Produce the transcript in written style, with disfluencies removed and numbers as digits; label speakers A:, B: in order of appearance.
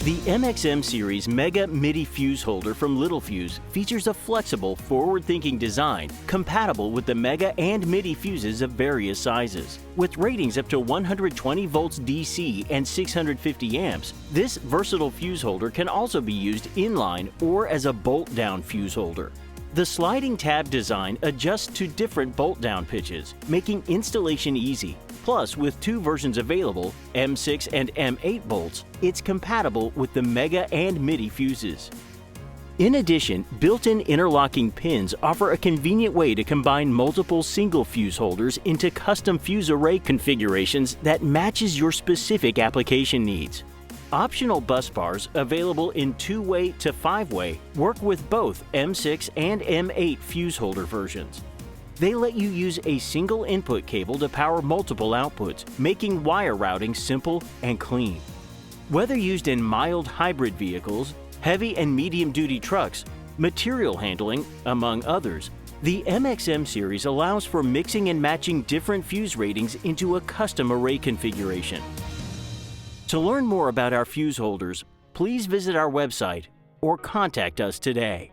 A: The MXM series Mega MIDI fuse holder from Littelfuse features a flexible, forward-thinking design compatible with the Mega and MIDI fuses of various sizes. With ratings up to 120 volts DC and 650 amps, this versatile fuse holder can also be used inline or as a bolt-down fuse holder. The sliding tab design adjusts to different bolt-down pitches, making installation easy. Plus, with two versions available, M6 and M8 bolts, it's compatible with the Mega and MIDI fuses. In addition, built-in interlocking pins offer a convenient way to combine multiple single fuse holders into custom fuse array configurations that matches your specific application needs. Optional bus bars, available in 2-way to 5-way, work with both M6 and M8 fuse holder versions. They let you use a single input cable to power multiple outputs, making wire routing simple and clean. Whether used in mild hybrid vehicles, heavy and medium-duty trucks, material handling, among others, the MXM series allows for mixing and matching different fuse ratings into a custom array configuration. To learn more about our fuse holders, please visit our website or contact us today.